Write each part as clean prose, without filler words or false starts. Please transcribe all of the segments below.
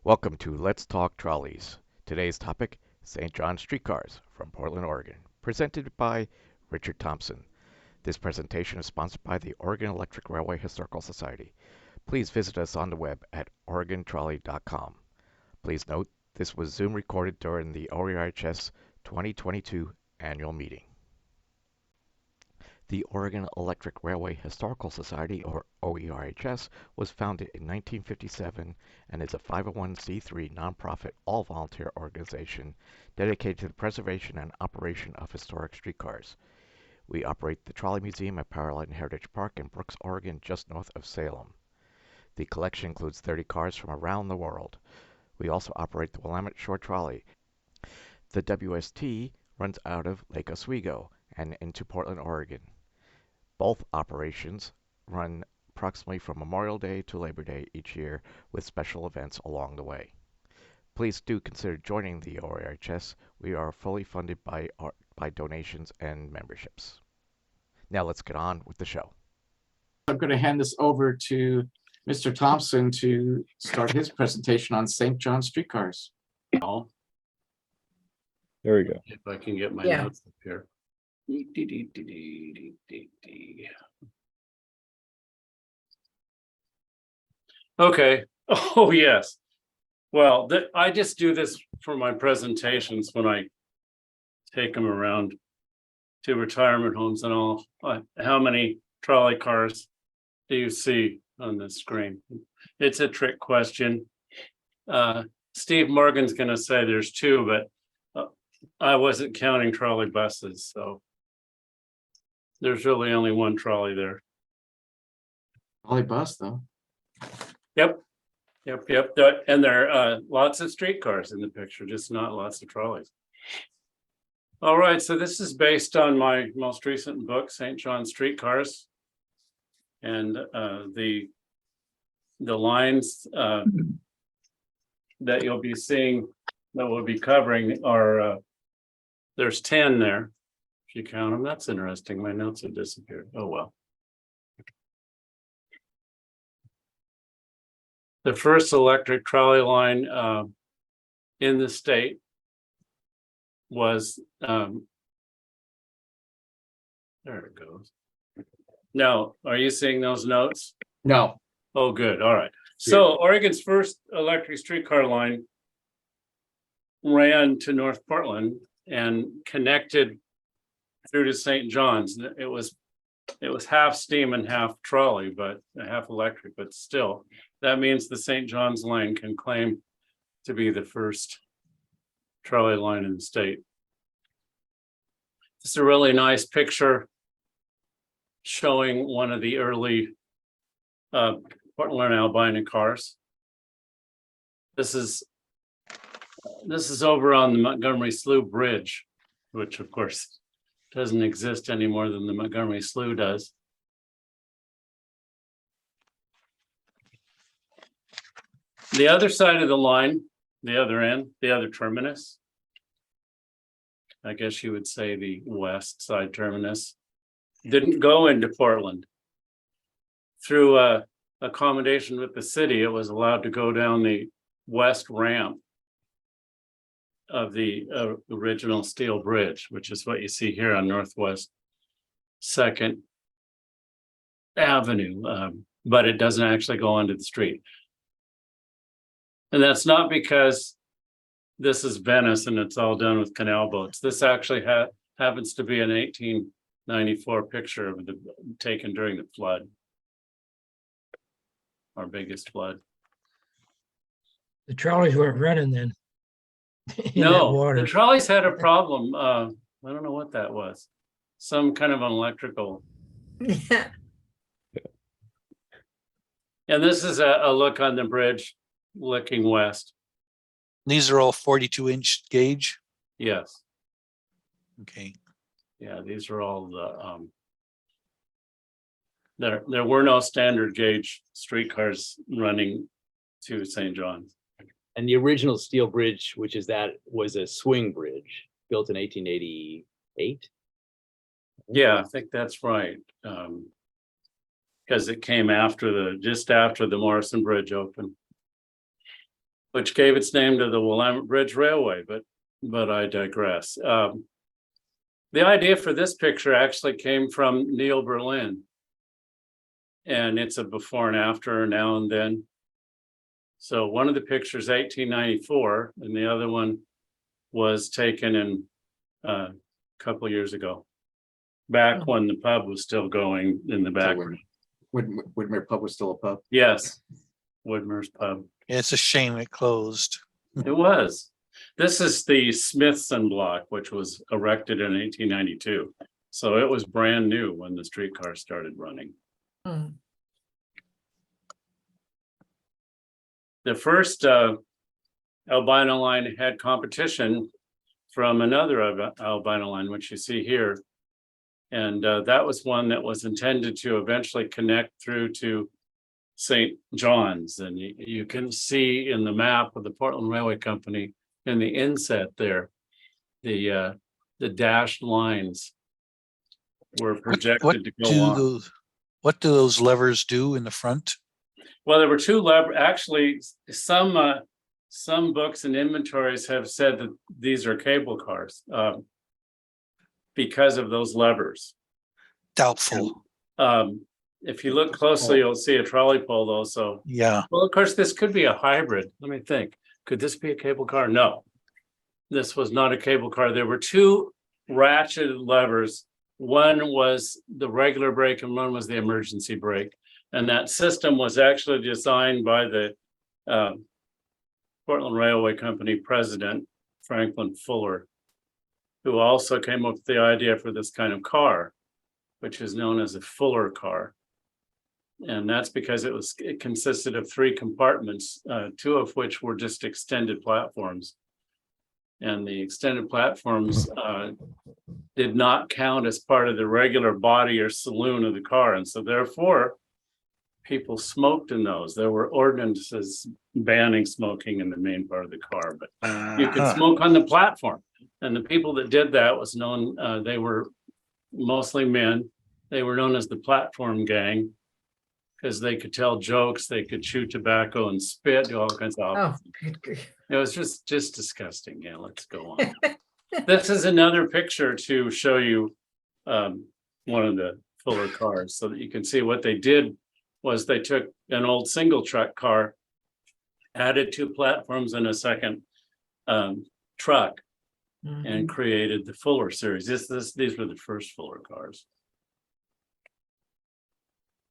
Welcome to Let's Talk Trolleys. Today's topic, St. John Streetcars from Portland, Oregon, presented by Richard Thompson. This presentation is sponsored by the Oregon Electric Railway Historical Society. Please visit us on the web at oregontrolley.com. Please note, this was Zoom recorded during the OERHS 2022 annual meeting. The Oregon Electric Railway Historical Society, or OERHS, was founded in 1957 and is a 501c3 nonprofit all-volunteer organization dedicated to the preservation and operation of historic streetcars. We operate the Trolley Museum at Powerline Heritage Park in Brooks, Oregon, just north of Salem. The collection includes 30 cars from around the world. We also operate the Willamette Shore Trolley. The WST runs out of Lake Oswego and into Portland, Oregon. Both operations run approximately from Memorial Day to Labor Day each year with special events along the way. Please do consider joining the OERHS. We are fully funded by donations and memberships. Now let's get on with the show. I'm going to hand this over to Mr. Thompson to start his presentation on St. John Streetcars. There we go. If I can get my notes up here. Okay. Oh, yes. Well, I just do this for my presentations when I take them around to retirement homes and all. How many trolley cars do you see on the screen? It's a trick question. Steve Morgan's going to say there's two, but I wasn't counting trolley buses, so there's really only one trolley there. Trolley bus, though. Yep. And there are lots of streetcars in the picture, just not lots of trolleys. All right, so this is based on my most recent book, St. John Streetcars. And the lines that you'll be seeing, that we'll be covering are, there's 10 there. If you count them, that's interesting. My notes have disappeared. Oh, well. The first electric trolley line in the state was, there it goes. Now, are you seeing those notes? No. Oh, good. All right. So Oregon's first electric streetcar line ran to North Portland and connected through to St. John's. It was half steam and half trolley, but half electric, but still, that means the St. John's line can claim to be the first trolley line in the state. This is a really nice picture showing one of the early Portland Albina cars. This is over on the Montgomery Slough Bridge, which of course doesn't exist any more than the Montgomery Slough does. The other side of the line, the other end, the other terminus, I guess you would say the west side terminus, didn't go into Portland. Through accommodation with the city, it was allowed to go down the west ramp of the original steel bridge, which is what you see here on Northwest 2nd Avenue, but it doesn't actually go onto the street. And that's not because this is Venice and it's all done with canal boats. This actually happens to be an 1894 picture of taken during the flood, our biggest flood. The trolleys weren't running then. No, the trolleys had a problem. I don't know what that was. Some kind of an electrical. Yeah. And this is a look on the bridge looking west. These are all 42-inch gauge? Yes. Okay. Yeah, these are all the there were no standard gauge streetcars running to St. John's. And the original steel bridge, which is that, was a swing bridge built in 1888. Yeah, I think that's right. Because it came after just after the Morrison Bridge opened. which gave its name to the Willamette Bridge Railway, but I digress. The idea for this picture actually came from Neil Berlin. And it's a before and after, now and then. So one of the pictures, 1894, and the other one was taken in a couple years ago, back when the pub was still going in the background. Woodmere Pub was still a pub. Yes, Woodmer's Pub. Yeah, it's a shame it closed. It was. This is the Smithson block, which was erected in 1892. So it was brand new when the streetcar started running. The first albino line had competition from another albino line, which you see here. And that was one that was intended to eventually connect through to St. John's. And you can see in the map of the Portland Railway Company in the inset there, the dashed lines were projected to go on. What do those levers do in the front? Well, there were two levers. Actually, some books and inventories have said that these are cable cars because of those levers. Doubtful. If you look closely, you'll see a trolley pole though. So Yeah. well, of course, this could be a hybrid. Let me think. Could this be a cable car? No, this was not a cable car. There were two ratcheted levers. One was the regular brake and one was the emergency brake. And that system was actually designed by the Portland Railway Company president, Franklin Fuller, who also came up with the idea for this kind of car, which is known as a Fuller car. And that's because it consisted of three compartments, two of which were just extended platforms. And the extended platforms did not count as part of the regular body or saloon of the car. And so therefore, people smoked in those. There were ordinances banning smoking in the main part of the car, but you could smoke on the platform. And the people that did that was known, they were mostly men. They were known as the platform gang because they could tell jokes, they could chew tobacco and spit, do all kinds of. Oh, good grief. It was just disgusting. Yeah, let's go on. This is another picture to show you one of the Fuller cars so that you can see what they did was they took an old single truck car, added two platforms and a second truck, and created the Fuller series. These were the first Fuller cars.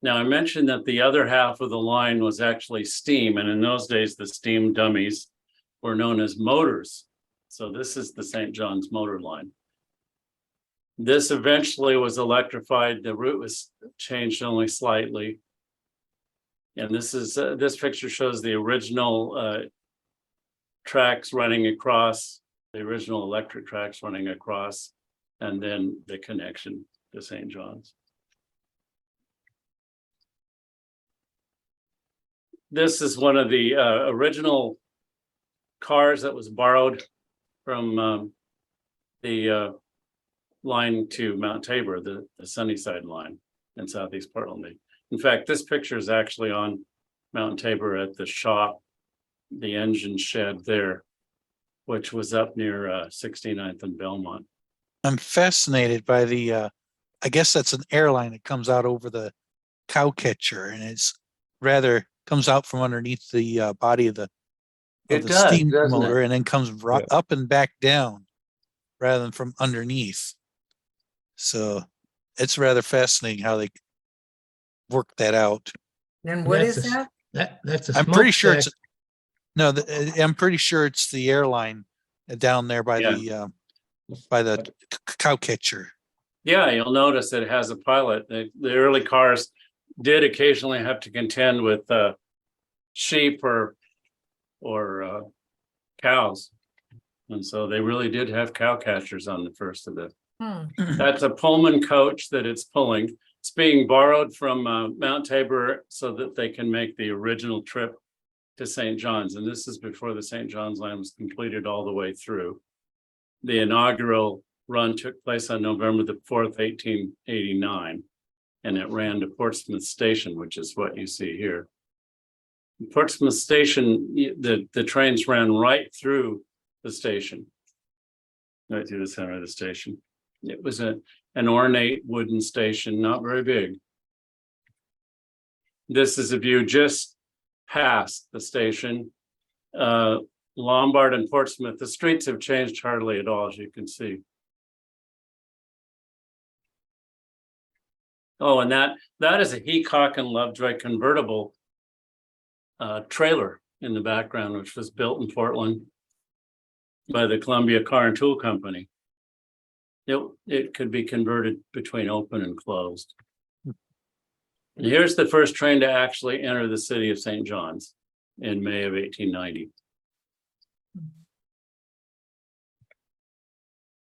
Now I mentioned that the other half of the line was actually steam, and in those days the steam dummies were known as motors. So this is the St. John's motor line. This eventually was electrified. The route was changed only slightly. And this picture shows the original tracks running across, the original electric tracks running across, and then the connection to St. John's. This is one of the original cars that was borrowed from the line to Mount Tabor, the Sunnyside line in Southeast Portland. In fact, this picture is actually on Mount Tabor at the shop, the engine shed there, which was up near 69th and Belmont. I'm fascinated by the, I guess that's an airline that comes out over the cow catcher, and it's rather comes out from underneath the body of the steam motor and then comes up and back down rather than from underneath. So it's rather fascinating how they work that out. And what is that? That's a I'm pretty sure it's I'm pretty sure it's the airline down there by the cow catcher. Yeah, you'll notice it has a pilot. The early cars did occasionally have to contend with sheep or cows, and so they really did have cow catchers on the first of it. That's a Pullman coach that it's pulling. It's being borrowed from Mount Tabor so that they can make the original trip to St. John's, and this is before the St. John's line was completed all the way through. The inaugural run took place on November the 4th, 1889, and it ran to Portsmouth Station, which is what you see here. Portsmouth Station, the trains ran right through the station. Right through the center of the station. It was an ornate wooden station, not very big. This is a view just past the station. Lombard and Portsmouth, the streets have changed hardly at all, as you can see. Oh, and that is a Heacock and Lovejoy convertible trailer in the background, which was built in Portland by the Columbia Car and Tool Company. It could be converted between open and closed. And here's the first train to actually enter the city of St. John's in May of 1890.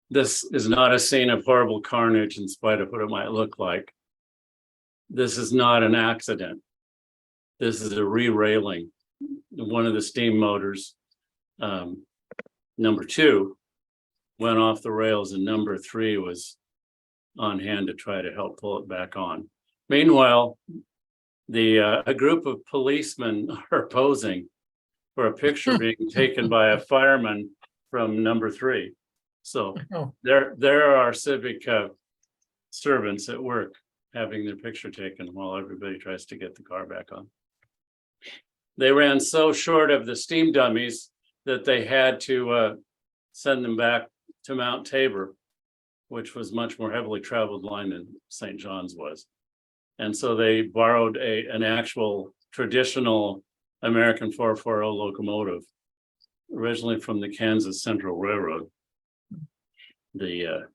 This is not a scene of horrible carnage in spite of what it might look like. This is not an accident. This is a re-railing. One of the steam motors, number 2, went off the rails, and number 3 was on hand to try to help pull it back on. Meanwhile, a group of policemen are posing for a picture being taken by a fireman from number 3. So there are civic servants at work having their picture taken while everybody tries to get the car back on. They ran so short of the steam dummies that they had to send them back to Mount Tabor, which was much more heavily traveled line than St. John's was. And so they borrowed an actual traditional American 440 locomotive, originally from the Kansas Central Railroad. The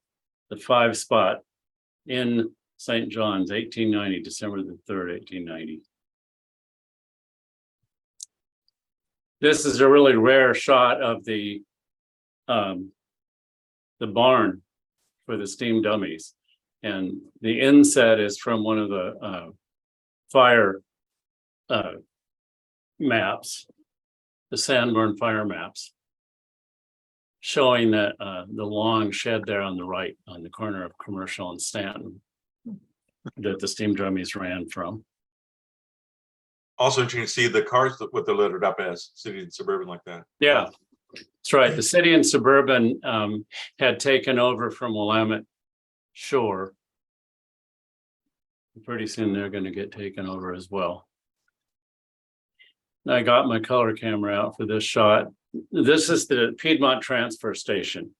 5-spot in St. John's, 1890, December the 3rd, 1890. This is a really rare shot of the barn for the steam dummies. And the inset is from one of the fire maps, the Sanborn fire maps, showing that the long shed there on the right, on the corner of Commercial and Stanton, that the steam dummies ran from. Also, you can see the cars what they're lettered up as, City and Suburban like that. Yeah, that's right. The City and Suburban had taken over from Willamette Shore. Pretty soon they're going to get taken over as well. I got my color camera out for this shot. This is the Piedmont transfer station.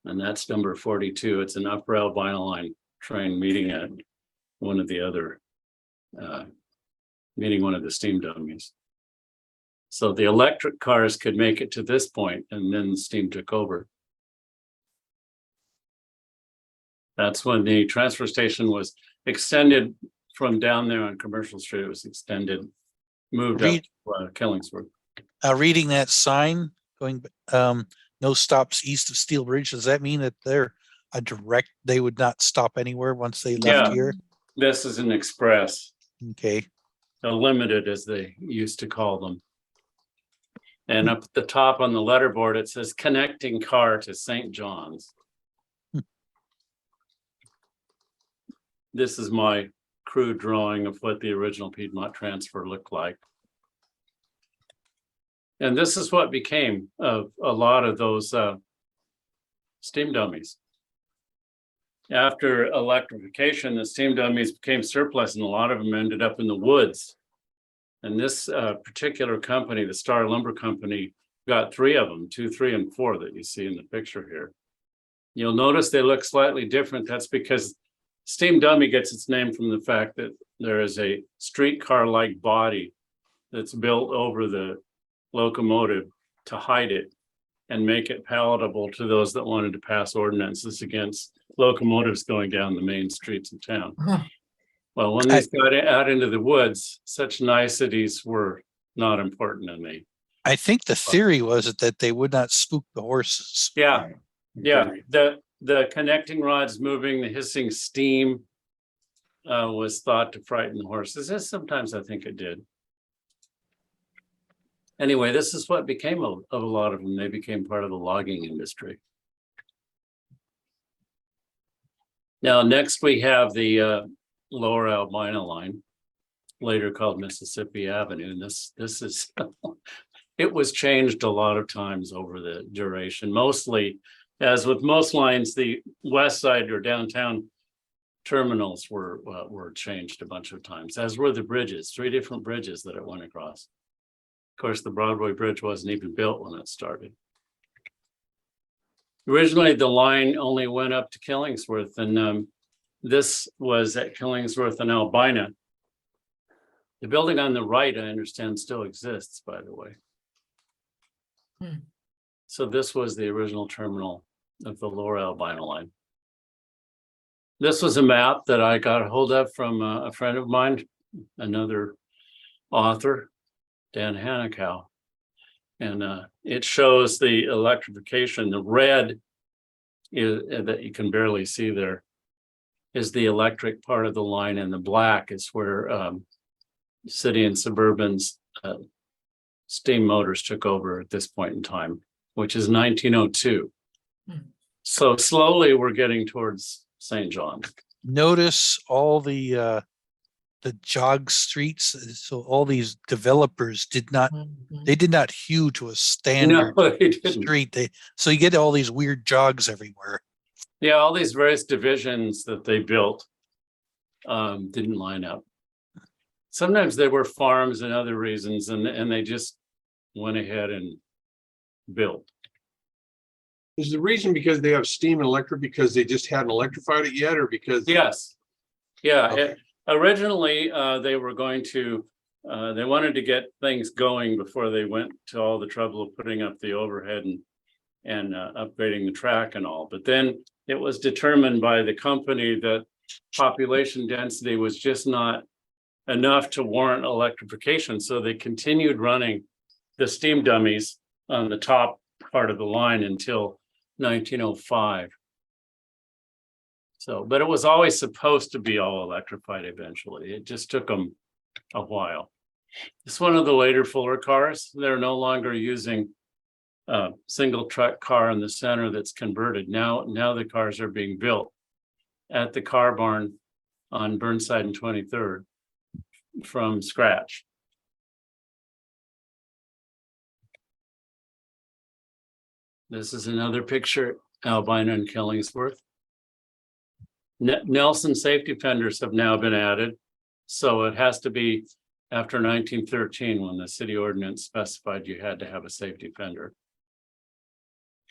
And that's number 42. It's an up rail vinyl line train meeting at one of the other, meeting one of the steam dummies. So the electric cars could make it to this point, and then steam took over. That's when the transfer station was extended from down there on Commercial Street. It was extended, moved up to Killingsworth. Reading that sign going, no stops east of Steel Bridge, does that mean that they're they would not stop anywhere once they left here? This is an express. Okay. A limited, as they used to call them. And up at the top on the letterboard, it says connecting car to St. John's. This is my crude drawing of what the original Piedmont transfer looked like. And this is what became of a lot of those steam dummies. After electrification, the steam dummies became surplus, and a lot of them ended up in the woods. And this particular company, the Star Lumber Company, got 3 of them, 2, 3, and 4 that you see in the picture here. You'll notice they look slightly different. That's because steam dummy gets its name from the fact that there is a streetcar-like body that's built over the locomotive to hide it and make it palatable to those that wanted to pass ordinances against locomotives going down the main streets of town. Well, when these got out into the woods, such niceties were not important to me. I think the theory was that they would not spook the horses. Yeah, yeah. The connecting rods moving, the hissing steam was thought to frighten the horses. And sometimes I think it did. Anyway, this is what became of a lot of them. They became part of the logging industry. Now, next we have the Lower Albina line, later called Mississippi Avenue. And this is, it was changed a lot of times over the duration. Mostly, as with most lines, the west side or downtown terminals were changed a bunch of times, as were the bridges, 3 different bridges that it went across. Of course, the Broadway Bridge wasn't even built when it started. Originally, the line only went up to Killingsworth, and this was at Killingsworth and Albina. The building on the right, I understand, still exists, by the way. So this was the original terminal of the Lower Albina line. This was a map that I got a hold of from a friend of mine, another author, Dan Hanikow. And it shows the electrification. The red that you can barely see there is the electric part of the line, and the black is where City and Suburban's steam motors took over at this point in time, which is 1902. So slowly we're getting towards St. John. Notice all the jog streets. So all these developers did not hew to a standard No, they didn't. street. So you get all these weird jogs everywhere. Yeah, all these various divisions that they built didn't line up. Sometimes they were farms and other reasons, and they just went ahead and built. Is the reason because they have steam and electric because they just hadn't electrified it yet, or because? Yes. Yeah. Okay. Originally, they were going to, they wanted to get things going before they went to all the trouble of putting up the overhead and upgrading the track and all. But then it was determined by the company that population density was just not enough to warrant electrification. So they continued running the steam dummies on the top part of the line until 1905. So, but it was always supposed to be all electrified eventually. It just took them a while. It's one of the later Fuller cars. They're no longer using a single truck car in the center that's converted. Now the cars are being built at the car barn on Burnside and 23rd from scratch. This is another picture, Albina and Killingsworth. Nelson safety fenders have now been added. So it has to be after 1913 when the city ordinance specified you had to have a safety fender.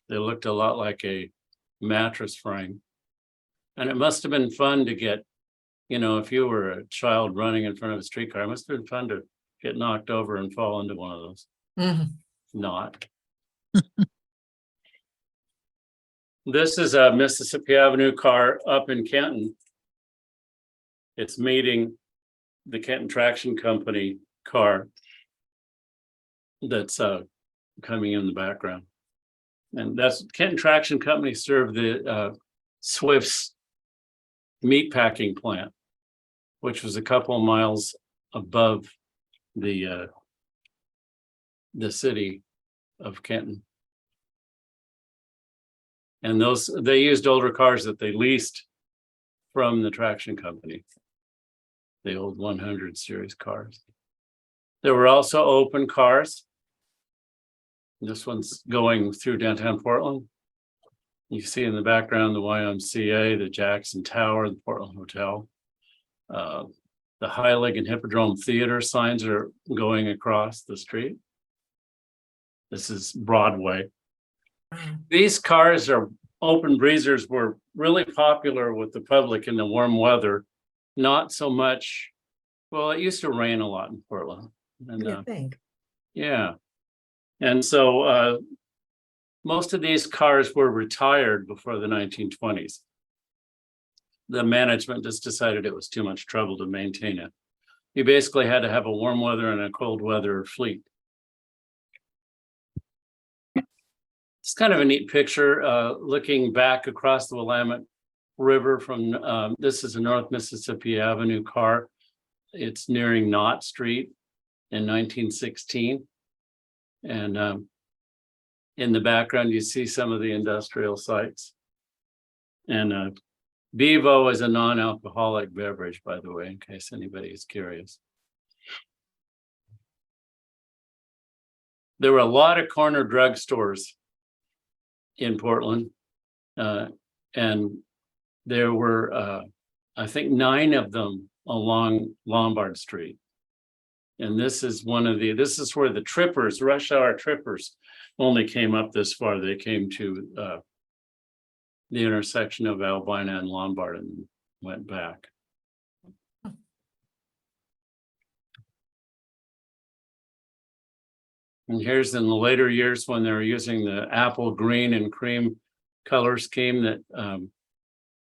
They looked a lot like a mattress frame. And it must have been fun to get, you know, if you were a child running in front of a streetcar, it must have been fun to get knocked over and fall into one of those. Not. This is a Mississippi Avenue car up in Kenton. It's meeting the Kenton Traction Company car that's coming in the background. And that's Kenton Traction Company served the Swift's meat packing plant, which was a couple of miles above the city of Kenton. And they used older cars that they leased from the traction company, the old 100 series cars. There were also open cars. This one's going through downtown Portland. You see in the background the YMCA, the Jackson Tower, the Portland Hotel. The Heilig and Hippodrome Theater signs are going across the street. This is Broadway. These cars are open breezers, were really popular with the public in the warm weather. Not so much, well, it used to rain a lot in Portland. And, I think. yeah. And so most of these cars were retired before the 1920s. The management just decided it was too much trouble to maintain it. You basically had to have a warm weather and a cold weather fleet. It's kind of a neat picture looking back across the Willamette River from, this is a North Mississippi Avenue car. It's nearing Knott Street in 1916. And in the background, you see some of the industrial sites. And Bevo is a non-alcoholic beverage, by the way, in case anybody is curious. there were a lot of corner drugstores in Portland. And there were, I think 9 of them along Lombard Street. And this is this is where the trippers, rush hour trippers, only came up this far. They came to the intersection of Albina and Lombard and went back. And here's in the later years when they were using the apple green and cream color scheme that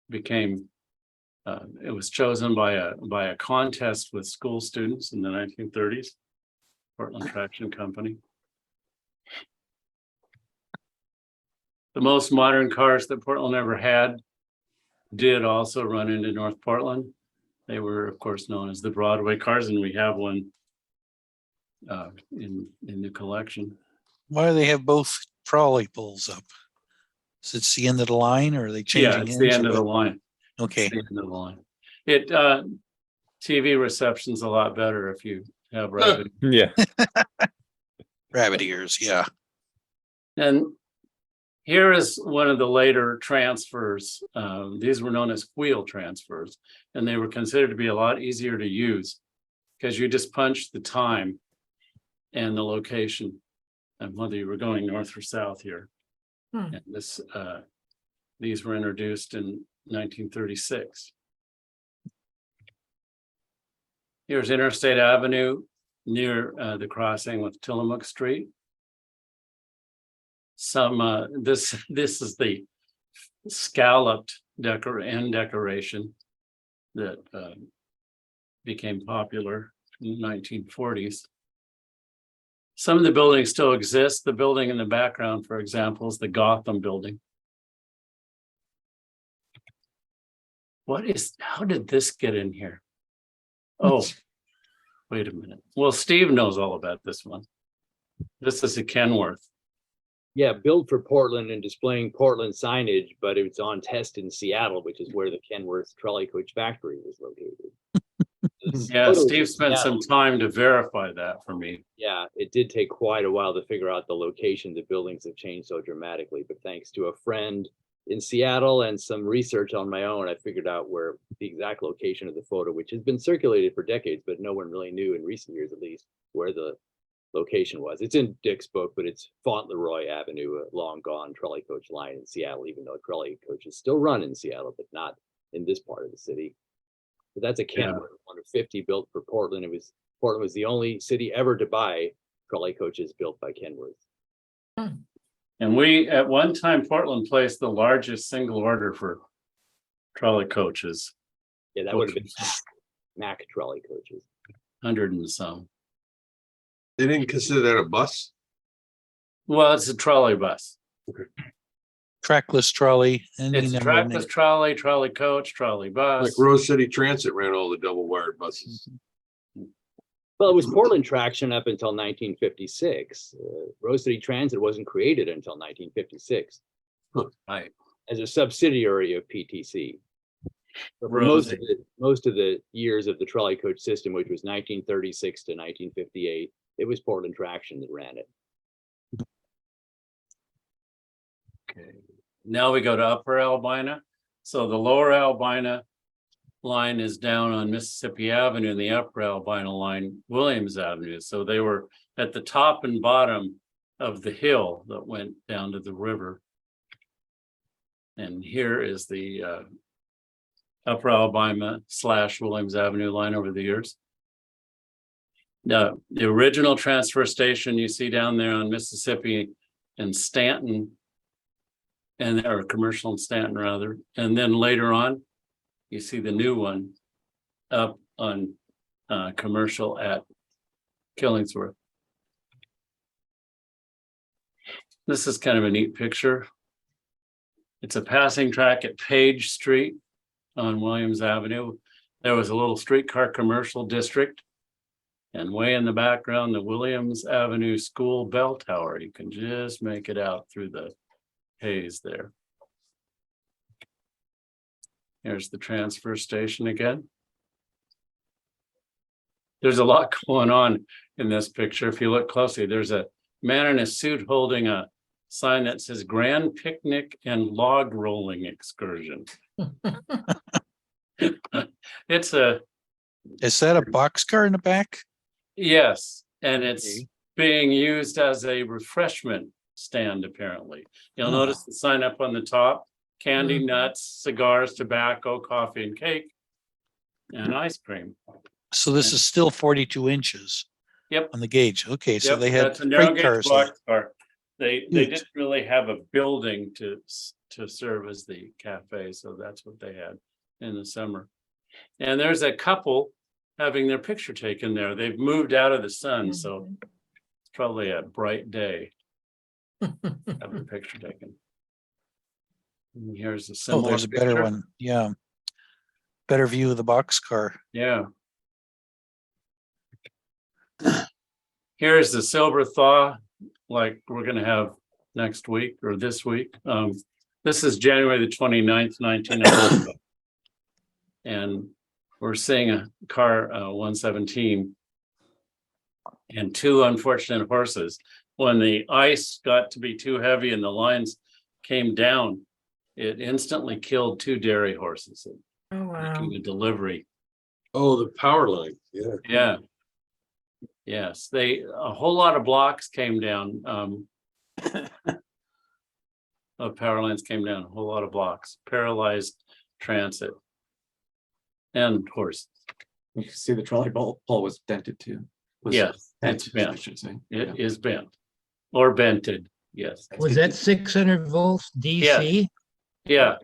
became, it was chosen by a contest with school students in the 1930s, Portland Traction Company. The most modern cars that Portland ever had did also run into North Portland. They were, of course, known as the Broadway cars, and we have one in the collection. Why do they have both trolley pulls up? Is it the end of the line, or are they changing? Yeah, it's the end of the line. Okay. It's the end of the line. It TV reception's a lot better if you have rabbit. Yeah. Rabbit ears, yeah. And here is one of the later transfers. These were known as wheel transfers, and they were considered to be a lot easier to use because you just punched the time and the location and whether you were going north or south here. And this, these were introduced in 1936. Here's Interstate Avenue near the crossing with Tillamook Street. This is the scalloped end decoration that became popular in the 1940s. Some of the buildings still exist. The building in the background, for example, is the Gotham building. How did this get in here? Oh, wait a minute. Well, Steve knows all about this one. This is a Kenworth. Yeah, built for Portland and displaying Portland signage, but it's on test in Seattle, which is where the Kenworth trolley coach factory was located. Yeah, Steve spent some time to verify that for me. Yeah, it did take quite a while to figure out the location. The buildings have changed so dramatically, but thanks to a friend in Seattle and some research on my own, I figured out where the exact location of the photo, which has been circulated for decades, but no one really knew in recent years, at least, where the location was. It's in Dick's book, but it's Fauntleroy Avenue, a long gone trolley coach line in Seattle, even though trolley coaches still run in Seattle, but not in this part of the city. But that's a Kenworth, one of 50 built for Portland. Portland was the only city ever to buy trolley coaches built by Kenworth. And we, at one time, Portland placed the largest single order for trolley coaches. Yeah, that would have been Mack trolley coaches. 100 and some. They didn't consider that a bus? Well, it's a trolley bus. Trackless trolley. It's a trackless trolley, trolley coach, trolley bus. Like Rose City Transit ran all the double wired buses. Well, it was Portland Traction up until 1956. Rose City Transit wasn't created until 1956. Right. As a subsidiary of PTC. So for most of the years of the trolley coach system, which was 1936 to 1958, it was Portland Traction that ran it. Okay. Now we go to Upper Albina. So the Lower Albina line is down on Mississippi Avenue, and the Upper Albina line, Williams Avenue. So they were at the top and bottom of the hill that went down to the river. And here is the Upper Albina / Williams Avenue line over the years. Now, the original transfer station you see down there on Mississippi and Stanton, or Commercial and Stanton rather, and then later on, you see the new one up on Commercial at Killingsworth. This is kind of a neat picture. It's a passing track at Page Street on Williams Avenue. There was a little streetcar commercial district, and way in the background, the Williams Avenue School bell tower. You can just make it out through the haze there. Here's the transfer station again. There's a lot going on in this picture. If you look closely, there's a man in a suit holding a sign that says Grand Picnic and Log Rolling Excursion. It's a, Is that a boxcar in the back? yes, and it's Okay. being used as a refreshment stand, apparently. You'll Oh. notice the sign up on the top, candy, Mhm. nuts, cigars, tobacco, coffee and cake, and ice cream. So this is still 42 inches Yep. on the gauge. Okay, so Yep, they had that's a narrow freight gauge cars there. boxcar. They Huge. didn't really have a building to serve as the cafe, so that's what they had in the summer. And there's a couple having their picture taken there. They've moved out of the sun, so it's probably a bright day. Have the picture taken. And here's a Oh, similar there's a better picture. one. Yeah. Better view of the boxcar. Yeah. Here's the silver thaw, like we're gonna have next week or this week. This is January the 29th, 1900. And we're seeing a car 117 and two unfortunate horses. When the ice got to be too heavy and the lines came down, it instantly killed two dairy horses Oh, wow. making the delivery. Oh, the power line. Yeah. Yeah. Yes, a whole lot of blocks came down. Of power lines came down, a whole lot of blocks, paralyzed transit. And horses. You can see the trolley pole was dented too. Was Yes, it's dented, I bent. should say. It is bent or bented, yes. Was that 600 volts DC? Yeah,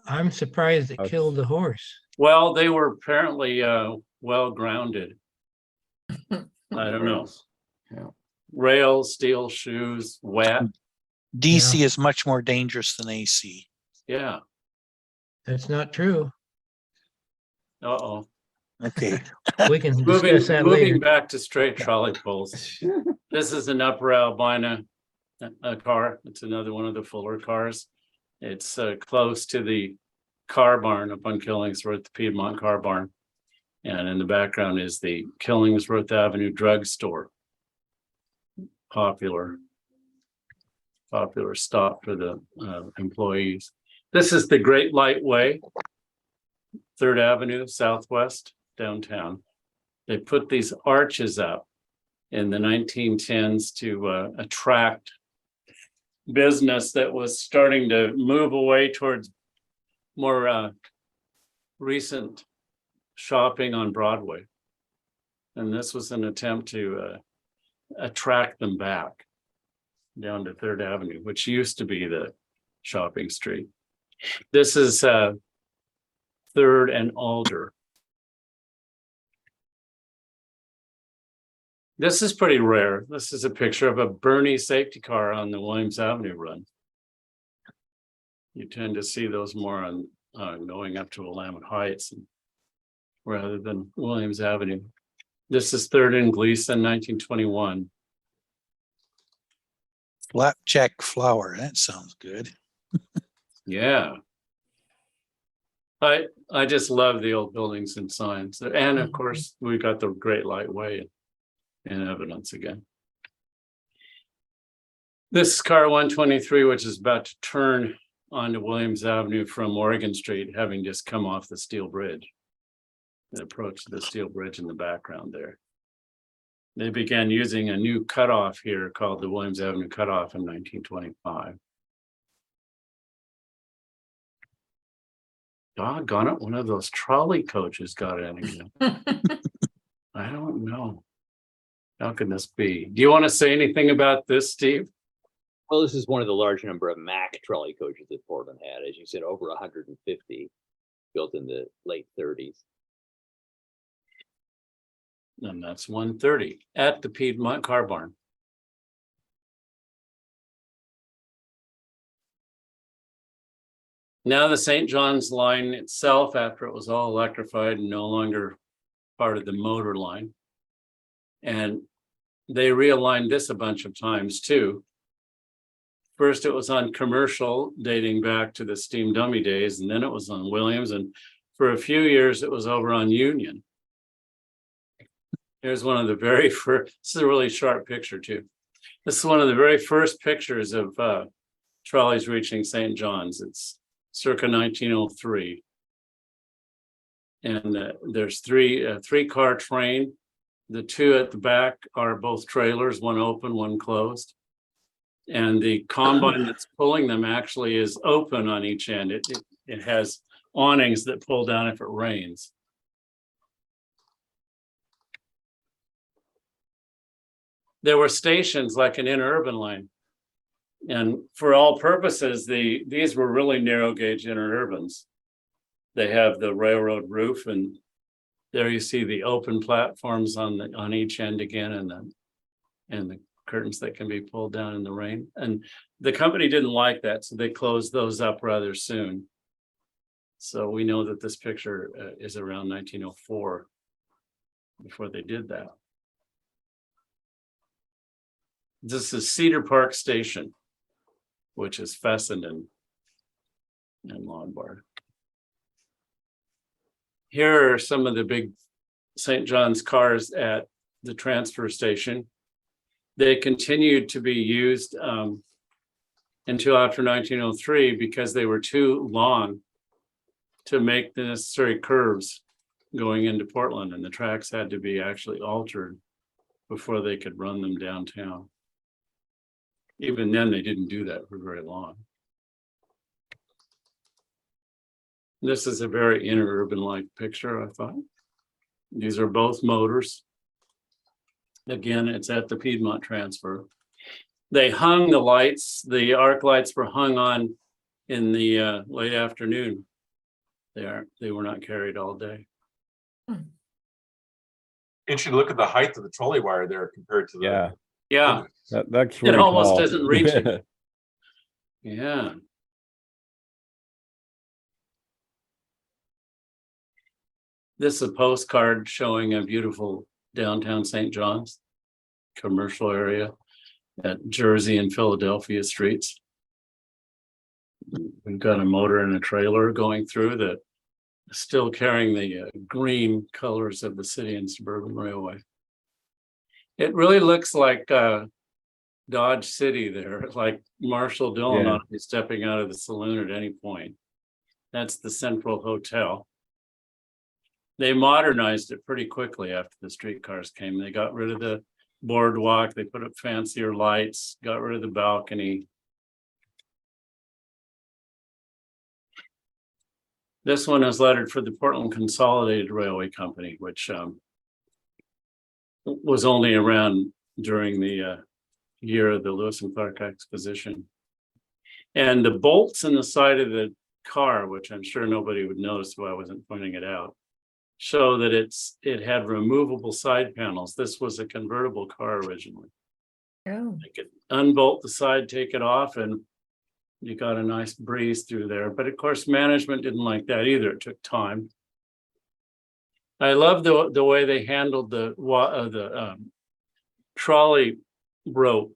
I'm surprised it killed the horse. well, they were apparently well grounded. I don't know. Yeah. Rails, steel shoes, wet, DC is much more dangerous than AC. yeah. That's not true. Uh-oh. Okay. We can Moving discuss that later. back to straight trolley poles. This is an Upper Albina car. It's another one of the Fuller cars. It's close to the car barn up on Killingsworth, the Piedmont car barn. And in the background is the Killingsworth Avenue drugstore. Popular stop for the employees. This is the Great Light Way, 3rd Avenue Southwest downtown. They put these arches up in the 1910s to attract business that was starting to move away towards more recent shopping on Broadway. And this was an attempt to attract them back down to 3rd Avenue, which used to be the shopping street. This is 3rd and Alder. This is pretty rare. This is a picture of a Bernie safety car on the Williams Avenue run. You tend to see those more on going up to Willamette Heights rather than Williams Avenue. This is 3rd and Gleason, 1921. Flapjack flower. That sounds good. Yeah. I just love the old buildings and signs. And of course, we got the Great Light Way in evidence again. This is car 123, which is about to turn onto Williams Avenue from Oregon Street, having just come off the steel bridge. And approach the steel bridge in the background there. They began using a new cutoff here called the Williams Avenue Cutoff in 1925. Doggone it, one of those trolley coaches got in again. I don't know. How can this be? Do you want to say anything about this, Steve? Well, this is one of the large number of Mack trolley coaches that Portland had. As you said, over 150 built in the late 30s. And that's 130 at the Piedmont car barn. Now the St. John's line itself, after it was all electrified and no longer part of the motor line. And they realigned this a bunch of times too. First, it was on commercial dating back to the steam dummy days, and then it was on Williams. And for a few years, it was over on Union. Here's one of the very first, this is a really sharp picture too. This is one of the very first pictures of trolleys reaching St. John's. It's circa 1903. And there's three-car train. The two at the back are both trailers, one open, one closed. And the combine that's pulling them actually is open on each end. It has awnings that pull down if it rains. There were stations like an interurban line. And for all purposes, these were really narrow gauge interurbans. They have the railroad roof, and there you see the open platforms on each end again, and the curtains that can be pulled down in the rain. And the company didn't like that, so they closed those up rather soon. So we know that this picture is around 1904 before they did that. This is Cedar Park Station, which is Fessenden and Lombard. Here are some of the big St. John's cars at the transfer station. They continued to be used until after 1903 because they were too long to make the necessary curves going into Portland, and the tracks had to be actually altered before they could run them downtown. Even then, they didn't do that for very long. This is a very interurban-like picture, I thought. These are both motors. Again, it's at the Piedmont transfer. They hung the lights, the arc lights were hung on in the late afternoon. They were not carried all day. Interesting to look at the height of the trolley wire there compared to the. Yeah, That's it really almost tall. doesn't reach it. Yeah. This is a postcard showing a beautiful downtown St. John's commercial area at Jersey and Philadelphia streets. We've got a motor and a trailer going through that, still carrying the green colors of the City and Suburban Railway. It really looks like Dodge City there, like Marshall Dillon ought to be stepping out of the saloon at any point. That's the Central Hotel. They modernized it pretty quickly after the streetcars came. They got rid of the boardwalk, they put up fancier lights, got rid of the balcony. This one is lettered for the Portland Consolidated Railway Company, which was only around during the year of the Lewis and Clark Exposition. And the bolts in the side of the car, which I'm sure nobody would notice if I wasn't pointing it out, show that it had removable side panels. This was a convertible car originally. Oh, You could unbolt the side, take it off, and you got a nice breeze through there. But of course, management didn't like that either. It took time. I love the way they handled the trolley rope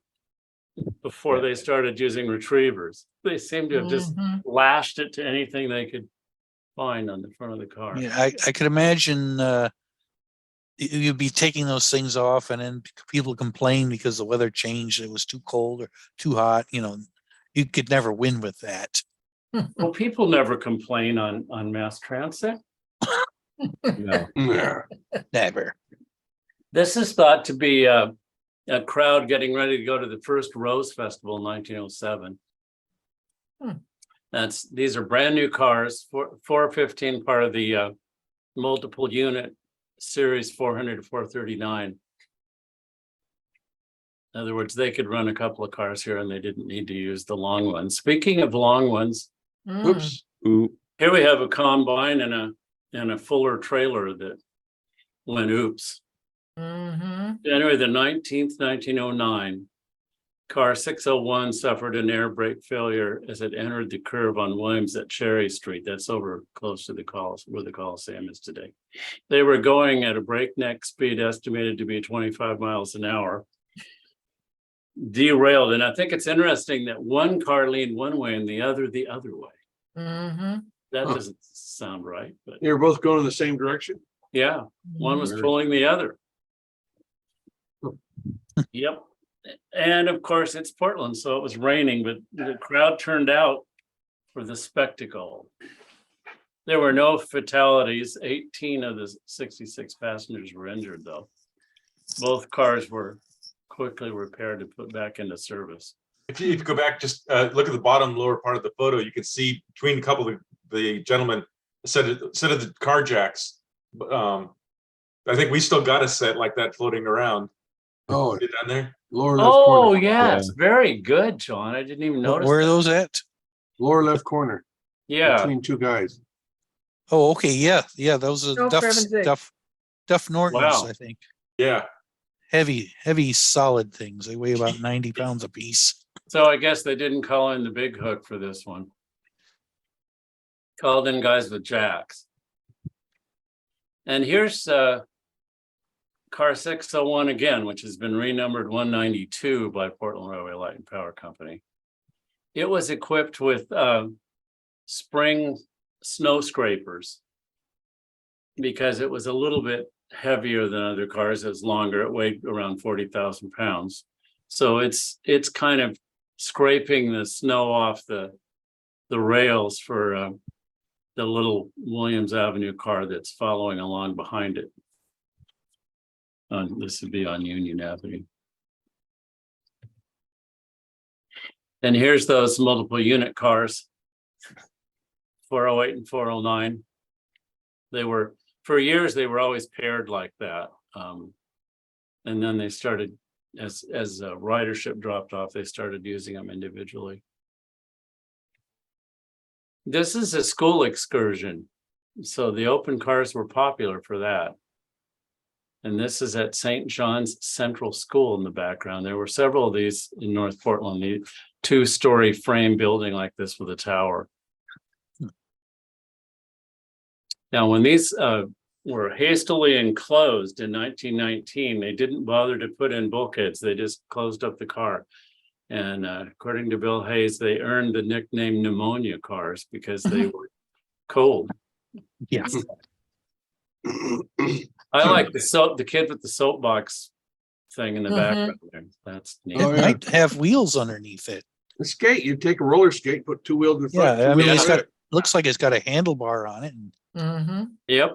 before they started using retrievers. They seem to have just lashed it to anything they could find on the front of the car. Yeah, I could imagine you'd be taking those things off, and then people complain because the weather changed. It was too cold or too hot. You know, you could never win with that. Well, people never complain on mass transit. No. Yeah. Never. This is thought to be a crowd getting ready to go to the first Rose Festival in 1907. These are brand new cars, 415, part of the multiple unit series 400 to 439. In other words, they could run a couple of cars here and they didn't need to use the long ones. Speaking of long ones, Oops. Ooh. here we have a combine and a Fuller trailer that went oops. January the 19th, 1909, car 601 suffered an air brake failure as it entered the curve on Williams at Cherry Street. That's over close to where the Coliseum is today. They were going at a breakneck speed estimated to be 25 miles an hour. Derailed, and I think it's interesting that one car leaned one way and the other way. That doesn't sound right, but They were both going in the same direction? yeah, one was pulling the other. Yep. And of course, it's Portland, so it was raining, but the crowd turned out for the spectacle. There were no fatalities. 18 of the 66 passengers were injured, though. Both cars were quickly repaired and put back into service. If you go back, just look at the bottom lower part of the photo, you can see between a couple of the gentlemen a set of the car jacks. I think we still got a set like that floating around. Oh, See it down there? lower left Oh, corner. yes, very good, John. I didn't even notice. Where are that. those at? Lower left corner. Yeah, Between two guys. Oh, okay, yeah, those are Oh, for heaven's sake. Duff Nortons, Wow. I think. Yeah. Heavy, solid things. They weigh about 90 pounds apiece. so I guess they didn't call in the big hook for this one. Called in guys with jacks. And here's car 601 again, which has been renumbered 192 by Portland Railway Light and Power Company. It was equipped with spring snow scrapers because it was a little bit heavier than other cars. It was longer. It weighed around 40,000 pounds. So it's kind of scraping the snow off the rails for the little Williams Avenue car that's following along behind it. This would be on Union Avenue. And here's those multiple unit cars, 408 and 409. They were, for years, they were always paired like that. And then they started, as ridership dropped off, they started using them individually. This is a school excursion. So the open cars were popular for that. And this is at St. John's Central School in the background. There were several of these in North Portland, the two-story frame building like this with a tower. Now, when these were hastily enclosed in 1919, they didn't bother to put in bulkheads. They just closed up the car. And according to Bill Hayes, they earned the nickname pneumonia cars because they were cold. Yeah. I like the kid with the soapbox thing in the background there. That's neat. It Oh, yeah. might have wheels underneath it. The skate, you take a roller skate, put two wheels in the front. Yeah, two I mean, wheels it's in the got, looks like it's got a handlebar on it. And Mm-hmm. Yep.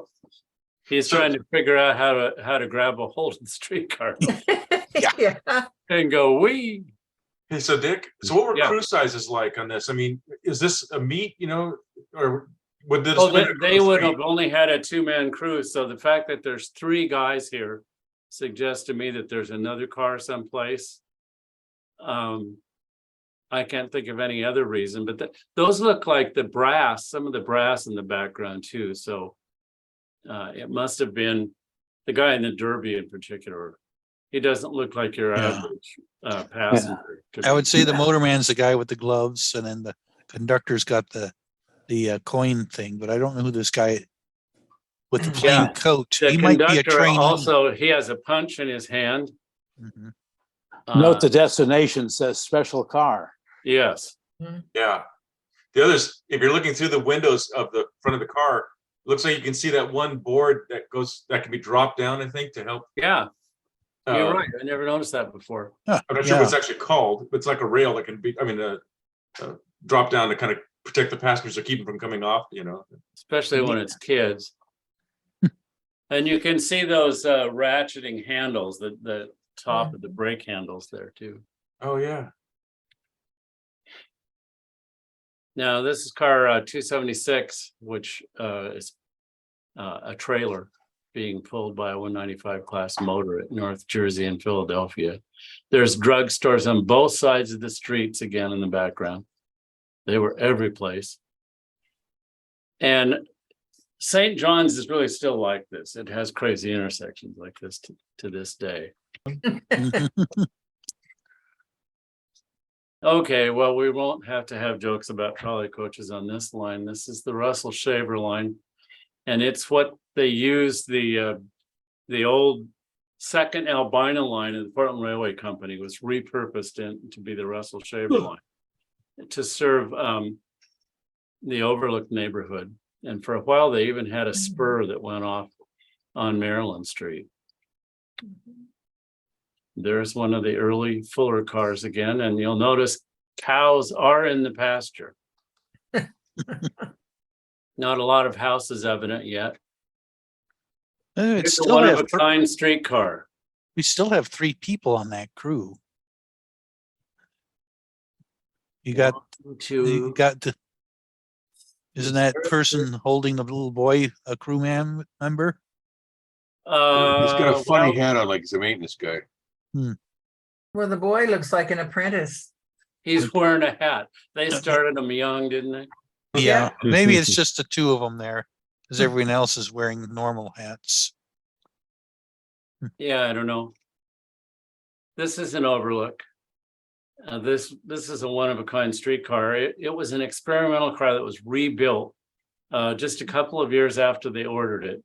He's trying to figure out how to grab a hold of the streetcar Yeah. and go wee. Hey, so Dick, so what were Yeah. crew sizes like on this? I mean, is this a meet, or would this? Oh, they would have only had a two-man crew. So the fact that there's three guys here suggests to me that there's another car someplace. I can't think of any other reason, but those look like the brass, some of the brass in the background too. So it must have been the guy in the Derby in particular. He doesn't look like your Yeah. average passenger. I would say the motorman's the guy with the gloves, and then the conductor's got the coin thing, but I don't know who this guy with the plain Yeah. coat. The He might be a conductor trainee. also, he has a punch in his hand. Mhm. Note the destination says special car. Yes. Yeah. The others, if you're looking through the windows of the front of the car, it looks like you can see that one board that can be dropped down, I think, to help. Yeah, you're uh, right. I never noticed that before. Huh, I'm not sure what yeah. it's actually called, but it's like a rail that can be, drop down to kind of protect the passengers or keep them from coming off, Especially when it's kids. And you can see those ratcheting handles, the top of the brake handles there too. Oh, yeah. Now, this is car 276, which is a trailer being pulled by a 195 class motor at North Jersey and Philadelphia. There's drugstores on both sides of the streets again in the background. They were every place. And St. John's is really still like this. It has crazy intersections like this to this day. Okay, well, we won't have to have jokes about trolley coaches on this line. This is the Russell Shaver line. And it's what they used the old second Albina line of the Portland Railway Company was repurposed to be the Russell Shaver line to serve the Overlook neighborhood. And for a while, they even had a spur that went off on Maryland Street. There's one of the early Fuller cars again, and you'll notice cows are in the pasture. Not a lot of houses evident yet. It's It's a still one have, of a kind streetcar. we still have 3 people on that crew. You got, you got the, isn't that person holding the little boy a crew member? He's got a funny well, hat on like he's a maintenance guy. Well, the boy looks like an apprentice. he's wearing a hat. They started him young, didn't they? Yeah, maybe it's just the 2 of them there, because everyone else is wearing normal hats. Yeah, I don't know. This is an overlook. This is a one of a kind streetcar. It was an experimental car that was rebuilt just a couple of years after they ordered it.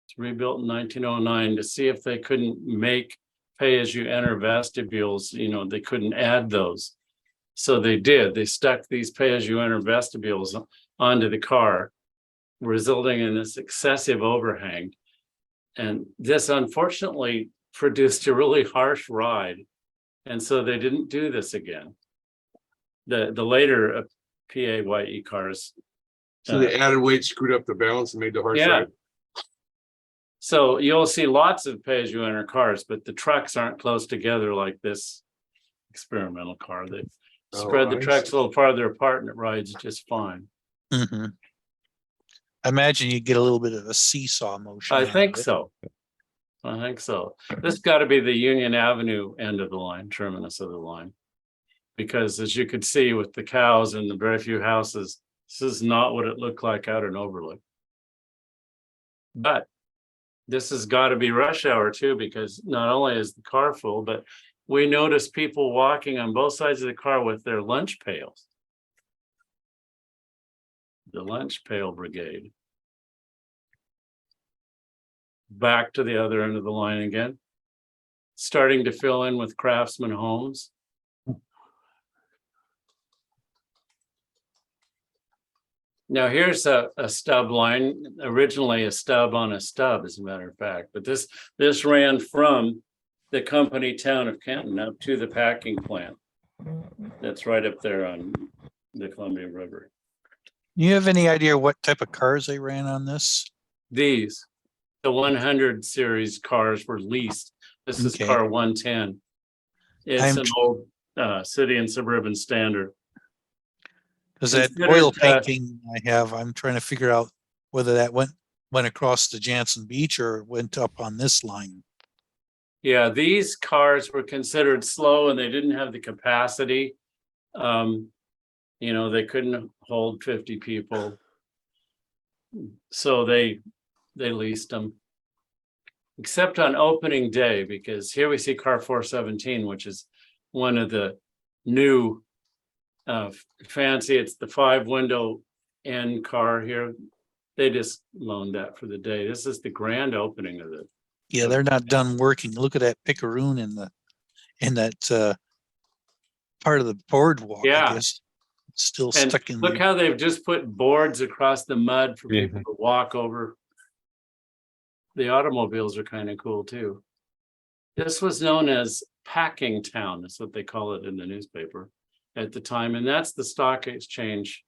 It's rebuilt in 1909 to see if they couldn't make pay-as-you-enter vestibules. You know, they couldn't add those. So they did. They stuck these pay-as-you-enter vestibules onto the car, resulting in this excessive overhang. And this unfortunately produced a really harsh ride. And so they didn't do this again. The later PAYE cars. So the added weight screwed up the balance and made the harsh ride. So you'll see lots of pay-as-you-enter cars, but the trucks aren't close together like this experimental car. They spread the trucks a little farther apart and it rides just fine. I imagine you get a little bit of a seesaw motion. I think so. I think so. This got to be the Union Avenue end of the line, terminus of the line. Because as you could see with the cows and the very few houses, this is not what it looked like out in Overlook. But this has got to be rush hour too, because not only is the car full, but we notice people walking on both sides of the car with their lunch pails. The lunch pail brigade. Back to the other end of the line again. Starting to fill in with Craftsman homes. Now here's a stub line, originally a stub on a stub, as a matter of fact, but this ran from the company town of Kenton up to the packing plant. That's right up there on the Columbia River. Do you have any idea what type of cars they ran on this? These, the 100 series cars were leased. This is Okay. car 110. It's an old city and suburban standard. Because that Considered, oil painting I have, I'm trying to figure out whether that went across the Jansen Beach or went up on this line. Yeah, these cars were considered slow and they didn't have the capacity. You know, they couldn't hold 50 people. So they leased them. Except on opening day, because here we see car 417, which is one of the new fancy, it's the 5-window end car here. They just loaned that for the day. This is the grand opening of it. Yeah, they're not done working. Look at that picaroon in that part of the boardwalk. Yeah. I guess it's still And stuck in look there. how they've just put boards across the mud for people to walk over. The automobiles are kind of cool too. This was known as Packing Town, that's what they call it in the newspaper at the time. And that's the stock exchange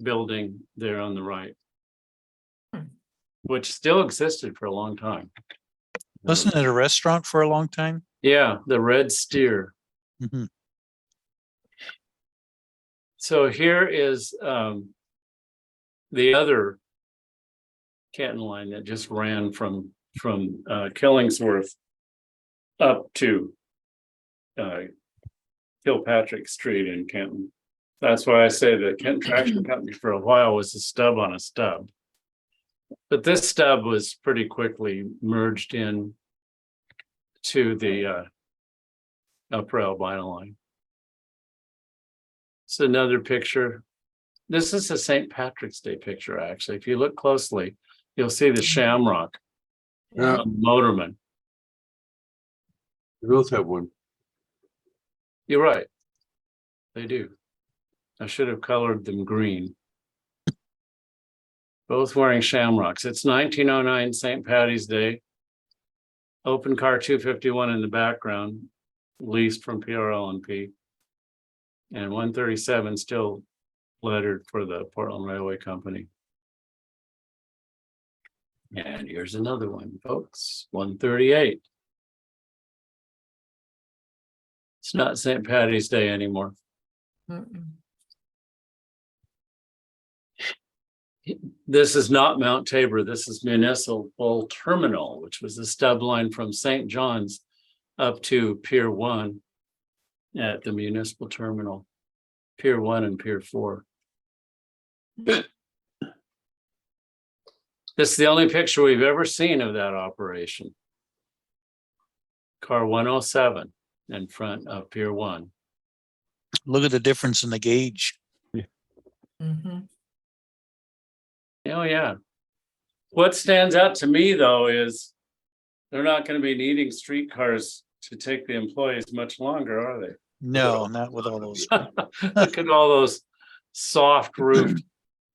building there on the right, which still existed for a long time. Wasn't it a restaurant for a long time? Yeah, the Red Steer. Mm-hmm. So here is the other Canton line that just ran from Killingsworth up to Kilpatrick Street in Kenton. That's why I say the Kenton Traction Company for a while was a stub on a stub. But this stub was pretty quickly merged in to the Upper Albina line. It's another picture. This is a St. Patrick's Day picture, actually. If you look closely, you'll see the shamrock motorman. We both have one. You're right. They do. I should have colored them green. Both wearing shamrocks. It's 1909 St. Patty's Day. Open car 251 in the background, leased from PRL&P. And 137 still lettered for the Portland Railway Company. And here's another one, folks, 138. It's not St. Patty's Day anymore. Mm-mm. This is not Mount Tabor. This is Municipal Terminal, which was the stub line from St. John's up to Pier 1 at the Municipal Terminal, Pier 1 and Pier 4. This is the only picture we've ever seen of that operation. Car 107 in front of Pier 1. Look at the difference in the gauge. Mhm. Oh, yeah. What stands out to me, though, is they're not going to be needing streetcars to take the employees much longer, are they? No, not with all those. Look at all those soft roofed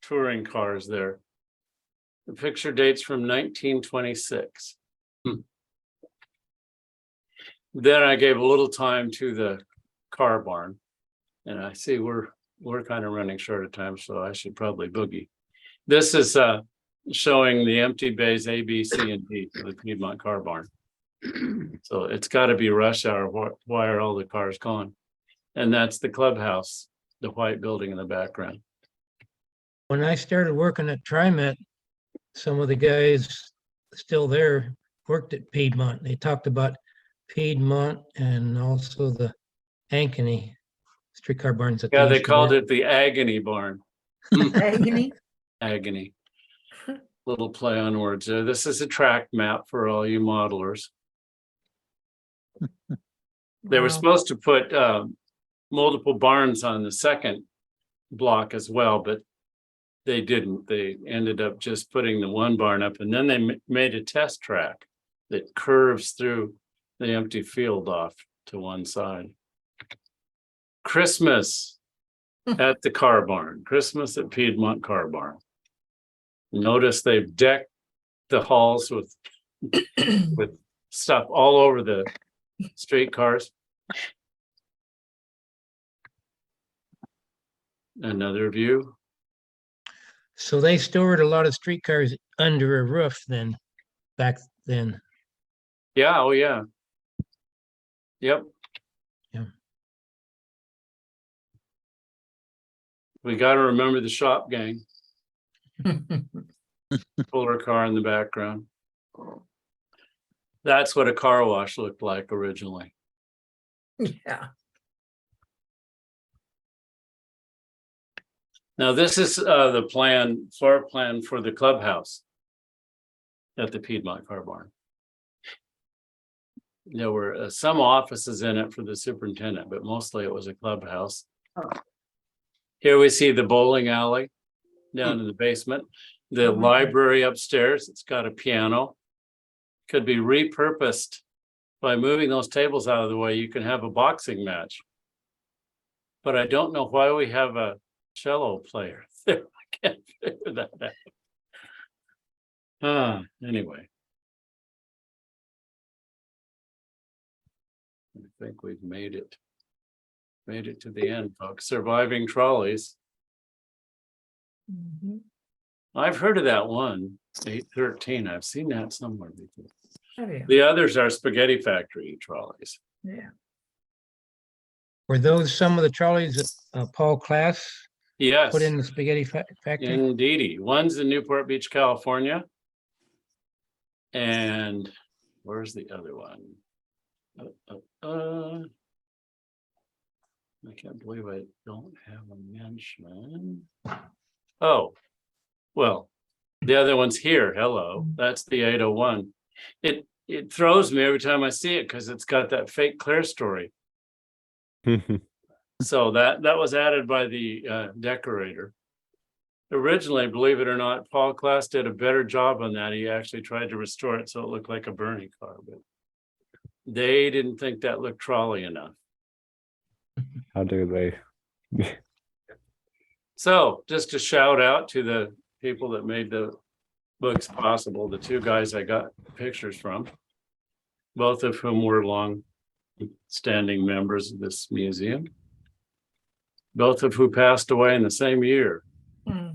touring cars there. The picture dates from 1926. Then I gave a little time to the car barn, and I see we're kind of running short of time, so I should probably boogie. This is showing the empty bays A, B, C, and D for the Piedmont car barn. So it's got to be rush hour. Why are all the cars gone? And that's the clubhouse, the white building in the background. When I started working at TriMet, some of the guys still there worked at Piedmont. They talked about Piedmont and also the Ankeny streetcar barns. That Yeah, they used to called work. it the Agony Barn. Agony. Agony. Little play on words there. This is a track map for all you modelers. They were Wow. supposed to put multiple barns on the second block as well, but they didn't. They ended up just putting the one barn up, and then they made a test track that curves through the empty field off to one side. Christmas at the car barn, Christmas at Piedmont Car Barn. Notice they've decked the halls with stuff all over the streetcars. Another view. So they stored a lot of streetcars under a roof then, back then. Yeah, oh yeah. Yep. Yeah. We got to remember the shop gang. Puller car in the background. That's what a car wash looked like originally. Yeah. Now this is the floor plan for the clubhouse at the Piedmont Car Barn. There were some offices in it for the superintendent, but mostly it was a clubhouse. Here we see the bowling alley down in the basement, the library upstairs. It's got a piano. Could be repurposed by moving those tables out of the way. You can have a boxing match. But I don't know why we have a cello player there. I can't figure that out. Anyway. I think we've made it to the end, folks. Surviving trolleys. Mhm. I've heard of that one, 813. I've seen that somewhere before. Oh, yeah. The others are spaghetti factory trolleys. Yeah. Were those some of the trolleys that Paul Klaas Yes, put in the spaghetti factory? indeedy. One's in Newport Beach, California. And where's the other one? I can't believe I don't have a mention. Oh, well, the other one's here. Hello, that's the 801. It throws me every time I see it because it's got that fake clear story. So that was added by the decorator. Originally, believe it or not, Paul Klaas did a better job on that. He actually tried to restore it so it looked like a Bernie car, but they didn't think that looked trolley enough. How do they? So just a shout out to the people that made the books possible, the two guys I got pictures from. both of whom were long-standing members of this museum, both of who passed away in the same year. Hmm.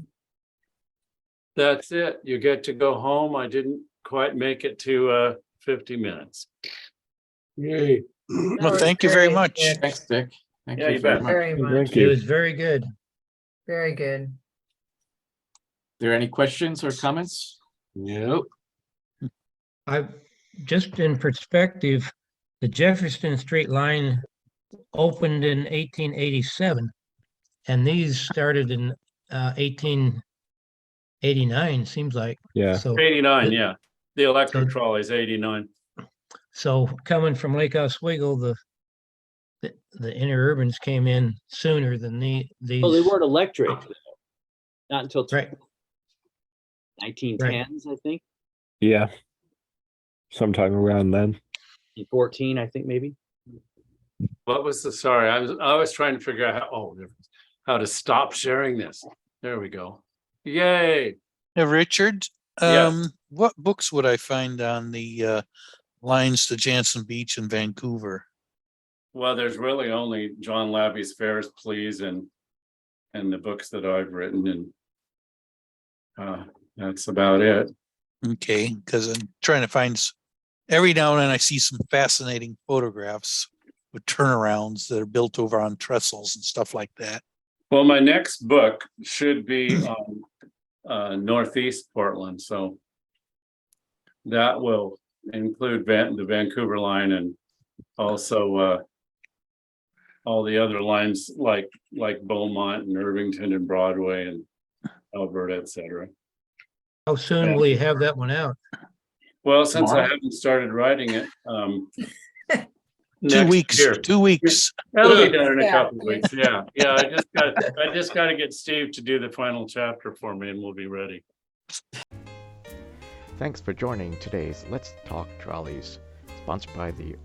That's it. You get to go home. I didn't quite make it to 50 minutes. Yay. Well, thank you very much. Thanks, Dick. Thank Yeah, you you very bet. much. Very much, Thank It you. was very good. very good. Are there any questions or comments? Yep. Just in perspective, the Jefferson Street line opened in 1887, and these started in 1889, seems like. Yeah. So, 89, the- yeah. The electric So- trolleys, 89. so coming from Lake Oswego, the interurbans came in sooner than these. Well, they weren't electric, though. Not until Right. 1910s, I think, Yeah. Sometime around then. 14, I think maybe. What was sorry, I was trying to figure out how to stop sharing this. There we go. Yay. Now, Richard, Yes. what books would I find on the lines to Jansen Beach in Vancouver? Well, there's really only John Labby's Ferris Please and the books that I've written, and that's about it. Okay, because I'm trying to find, every now and then I see some fascinating photographs with turnarounds that are built over on trestles and stuff like that. Well, my next book should be on Northeast Portland, so that will include the Vancouver line and also all the other lines like Beaumont and Irvington and Broadway and Alberta, etc. How soon will you have that one out? Well, since I Tomorrow? haven't started writing it, 2 weeks, year. 2 weeks. That'll be done in a Yeah. couple of weeks. Yeah, I just got to get Steve to do the final chapter for me, and we'll be ready. Thanks for joining today's Let's Talk Trolleys, sponsored by the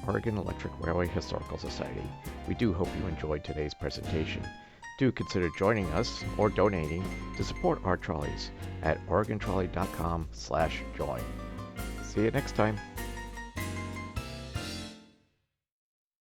Oregon Electric Railway Historical Society. We do hope you enjoyed today's presentation. Do consider joining us or donating to support our trolleys at OregonTrolley.com/join. See you next time.